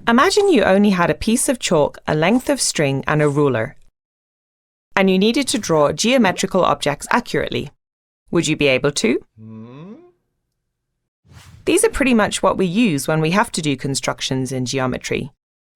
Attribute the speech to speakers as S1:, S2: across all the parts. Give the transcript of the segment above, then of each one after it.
S1: Imagine you only had a piece of chalk, a length of string, and a ruler, and you needed to draw geometrical objects accurately. Would you be able to? These are pretty much what we use when we have to do constructions in geometry.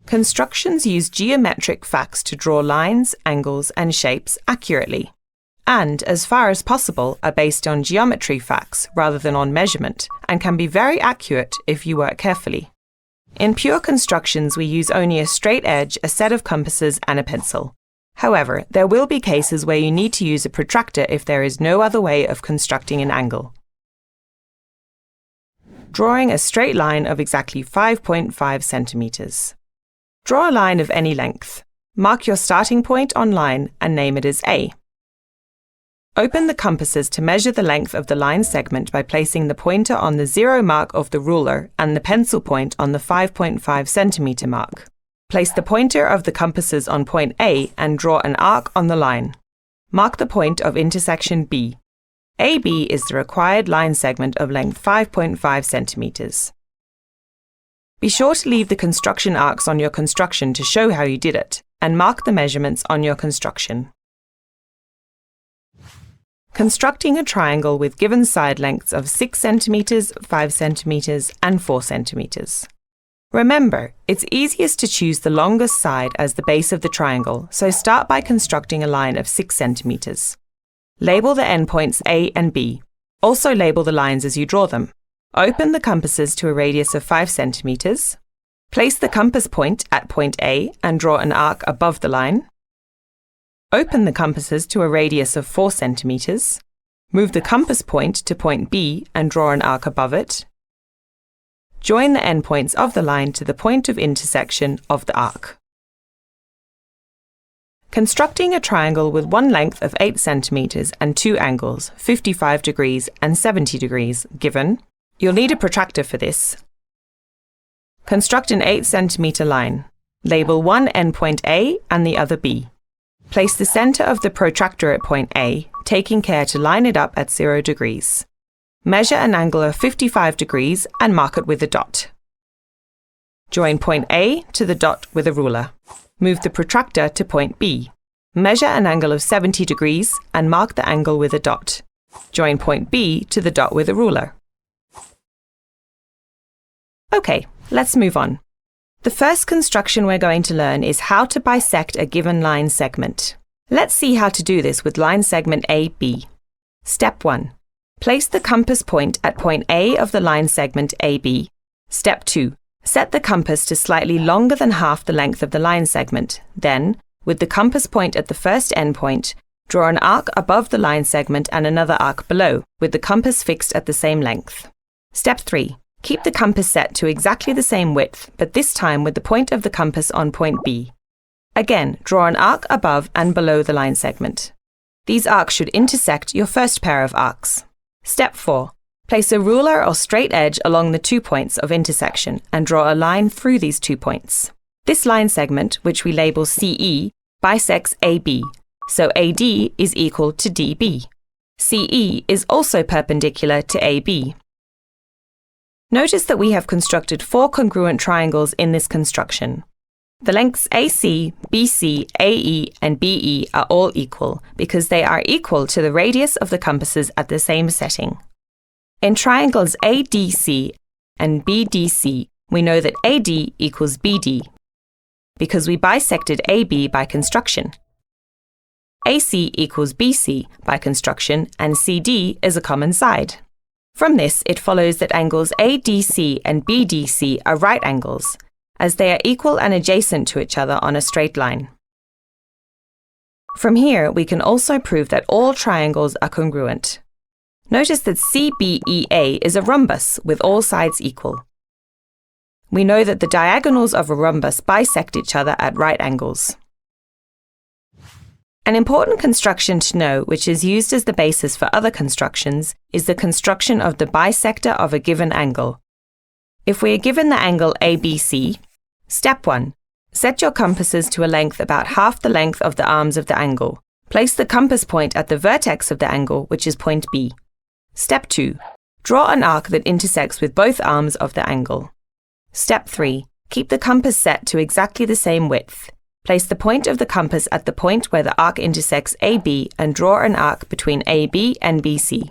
S1: Constructions use geometric facts to draw lines, angles, and shapes accurately, and, as far as possible, are based on geometry facts rather than on measurement, and can be very accurate if you work carefully. In pure constructions, we use only a straight edge, a set of compasses, and a pencil. However, there will be cases where you need to use a protractor if there is no other way of constructing an angle. Drawing a straight line of exactly 5.5 centimeters. Draw a line of any length. Mark your starting point on line and name it as A. Open the compasses to measure the length of the line segment by placing the pointer on the 0 mark of the ruler and the pencil point on the 5.5 centimeter mark. Place the pointer of the compasses on point A and draw an arc on the line. Mark the point of intersection B. AB is the required line segment of length 5.5 centimeters. Be sure to leave the construction arcs on your construction to show how you did it, and mark the measurements on your construction. Constructing a triangle with given side lengths of 6 centimeters, 5 centimeters, and 4 centimeters. Remember, it's easiest to choose the longest side as the base of the triangle, so start by constructing a line of 6 centimeters. Label the endpoints A and B. Also label the lines as you draw them. Open the compasses to a radius of 5 centimeters. Place the compass point at point A and draw an arc above the line. Open the compasses to a radius of 4 centimeters. Move the compass point to point B and draw an arc above it. Join the endpoints of the line to the point of intersection of the arc. Constructing a triangle with one length of 8 centimeters and two angles, 55 degrees and 70 degrees, given. You'll need a protractor for this. Construct an 8 centimeter line. Label one endpoint A and the other B. Place the center of the protractor at point A, taking care to line it up at 0 degrees. Measure an angle of 55 degrees and mark it with a dot. Join point A to the dot with a ruler. Move the protractor to point B. Measure an angle of 70 degrees and mark the angle with a dot. Join point B to the dot with a ruler. Okay, let's move on. The first construction we're going to learn is how to bisect a given line segment. Let's see how to do this with line segment AB. Step 1. Place the compass point at point A of the line segment AB. Step 2. Set the compass to slightly longer than half the length of the line segment. Then, with the compass point at the first endpoint, draw an arc above the line segment and another arc below, with the compass fixed at the same length. Step 3. Keep the compass set to exactly the same width, but this time with the point of the compass on point B. Again, draw an arc above and below the line segment. These arcs should intersect your first pair of arcs. Step 4. Place a ruler or straight edge along the 2 points of intersection and draw a line through these 2 points. This line segment, which we label CE, bisects AB, so AD is equal to DB. CE is also perpendicular to AB. Notice that we have constructed 4 congruent triangles in this construction. The lengths AC, BC, AE, and BE are all equal because they are equal to the radius of the compasses at the same setting. In triangles ADC and BDC, we know that AD equals BD because we bisected AB by construction. AC equals BC by construction, and CD is a common side. From this, it follows that angles ADC and BDC are right angles, as they are equal and adjacent to each other on a straight line. From here, we can also prove that all triangles are congruent. Notice that CBEA is a rhombus with all sides equal. We know that the diagonals of a rhombus bisect each other at right angles. An important construction to know, which is used as the basis for other constructions, is the construction of the bisector of a given angle. If we are given the angle ABC, step 1. Set your compasses to a length about half the length of the arms of the angle. Place the compass point at the vertex of the angle, which is point B. Step 2. Draw an arc that intersects with both arms of the angle. Step 3. Keep the compass set to exactly the same width. Place the point of the compass at the point where the arc intersects AB and draw an arc between AB and BC.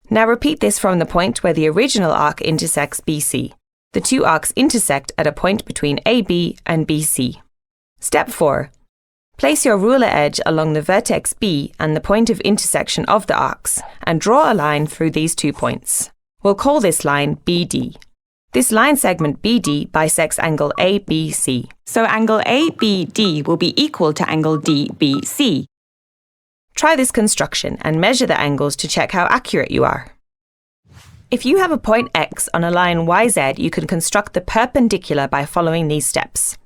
S1: Now repeat this from the point where the original arc intersects BC. The two arcs intersect at a point between AB and BC. Step 4. Place your ruler edge along the vertex B and the point of intersection of the arcs and draw a line through these 2 points. We'll call this line BD. This line segment BD bisects angle ABC, so angle ABD will be equal to angle DBC. Try this construction and measure the angles to check how accurate you are. If you have a point X on a line YZ, you can construct the perpendicular by following these steps.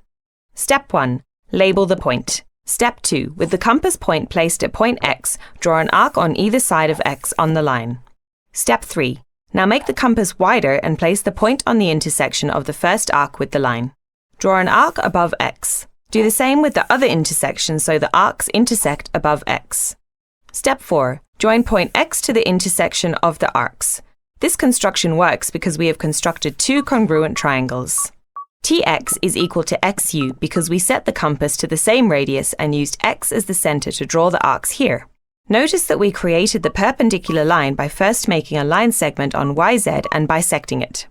S1: Step 1. Label the point. Step 2. With the compass point placed at point X, draw an arc on either side of X on the line. Step 3. Now make the compass wider and place the point on the intersection of the first arc with the line. Draw an arc above X. Do the same with the other intersection so the arcs intersect above X. Step 4. Join point X to the intersection of the arcs. This construction works because we have constructed two congruent triangles. Tx is equal to xu because we set the compass to the same radius and used X as the center to draw the arcs here. Notice that we created the perpendicular line by first making a line segment on YZ and bisecting it.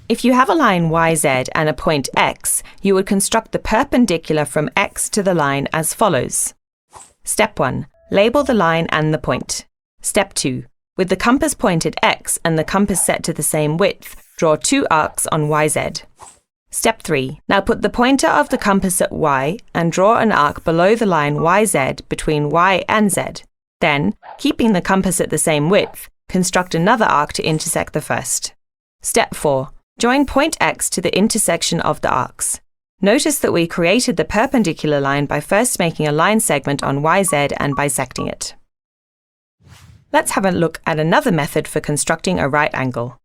S1: If you have a line YZ and a point X, you would construct the perpendicular from X to the line as follows. Step 1. Label the line and the point. Step 2. With the compass point at X and the compass set to the same width, draw two arcs on YZ. Step 3. Now put the pointer of the compass at Y and draw an arc below the line YZ between Y and Z. Then, keeping the compass at the same width, construct another arc to intersect the first. Step 4. Join point X to the intersection of the arcs. Notice that we created the perpendicular line by first making a line segment on YZ and bisecting it. Let's have a look at another method for constructing a right angle.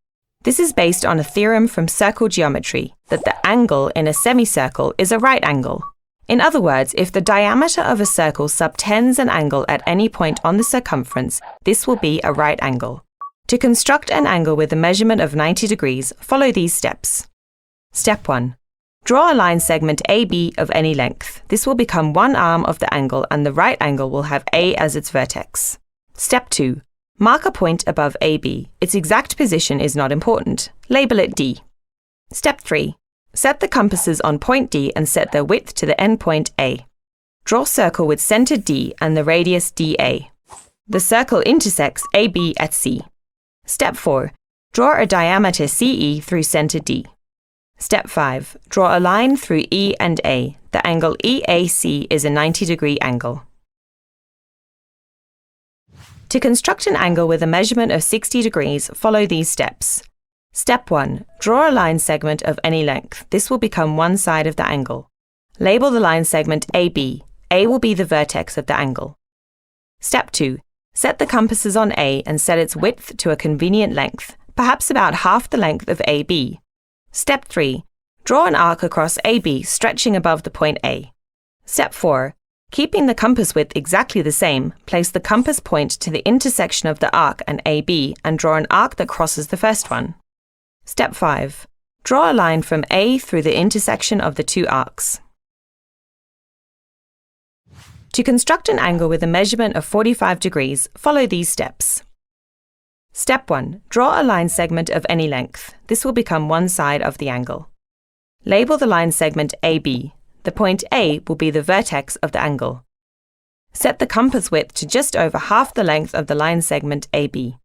S1: This is based on a theorem from circle geometry that the angle in a semicircle is a right angle. In other words, if the diameter of a circle subtends an angle at any point on the circumference, this will be a right angle. To construct an angle with a measurement of 90 degrees, follow these steps. Step 1. Draw a line segment AB of any length. This will become one arm of the angle and the right angle will have A as its vertex. Step 2. Mark a point above AB. Its exact position is not important. Label it D. Step 3. Set the compasses on point D and set their width to the endpoint A. Draw a circle with center D and the radius DA. The circle intersects AB at C. Step 4. Draw a diameter CE through center D. Step 5. Draw a line through E and A. The angle EAC is a 90-degree angle. To construct an angle with a measurement of 60 degrees, follow these steps. Step 1. Draw a line segment of any length. This will become one side of the angle. Label the line segment AB. A will be the vertex of the angle. Step 2. Set the compasses on A and set its width to a convenient length, perhaps about half the length of AB. Step 3. Draw an arc across AB stretching above the point A. Step 4. Keeping the compass width exactly the same, place the compass point to the intersection of the arc and AB and draw an arc that crosses the first one. Step 5. Draw a line from A through the intersection of the two arcs. To construct an angle with a measurement of 45 degrees, follow these steps. Step 1. Draw a line segment of any length. This will become one side of the angle. Label the line segment AB. The point A will be the vertex of the angle. Set the compass width to just over half the length of the line segment AB.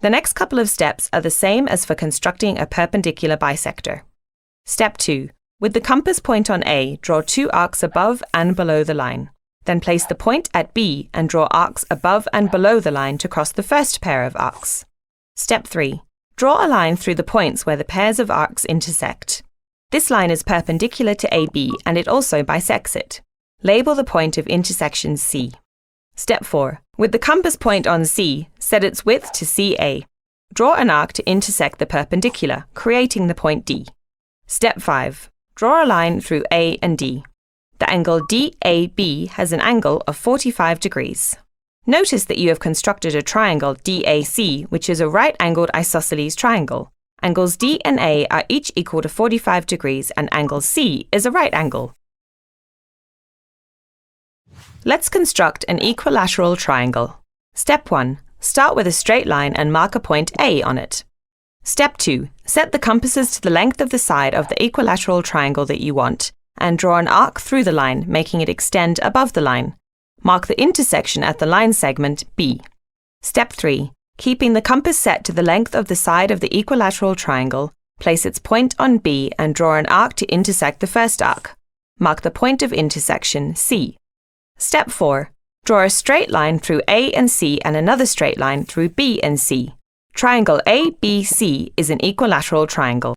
S1: The next couple of steps are the same as for constructing a perpendicular bisector. Step 2. With the compass point on A, draw two arcs above and below the line. Then place the point at B and draw arcs above and below the line to cross the first pair of arcs. Step 3. Draw a line through the points where the pairs of arcs intersect. This line is perpendicular to AB and it also bisects it. Label the point of intersection C. Step 4. With the compass point on C, set its width to CA. Draw an arc to intersect the perpendicular, creating the point D. Step 5. Draw a line through A and D. The angle DAB has an angle of 45 degrees. Notice that you have constructed a triangle DAC, which is a right-angled isosceles triangle. Angles D and A are each equal to 45 degrees and angle C is a right angle. Let's construct an equilateral triangle. Step 1. Start with a straight line and mark a point A on it. Step 2. Set the compasses to the length of the side of the equilateral triangle that you want and draw an arc through the line, making it extend above the line. Mark the intersection at the line segment B. Step 3. Keeping the compass set to the length of the side of the equilateral triangle, place its point on B and draw an arc to intersect the first arc. Mark the point of intersection C. Step 4. Draw a straight line through A and C and another straight line through B and C. Triangle ABC is an equilateral triangle.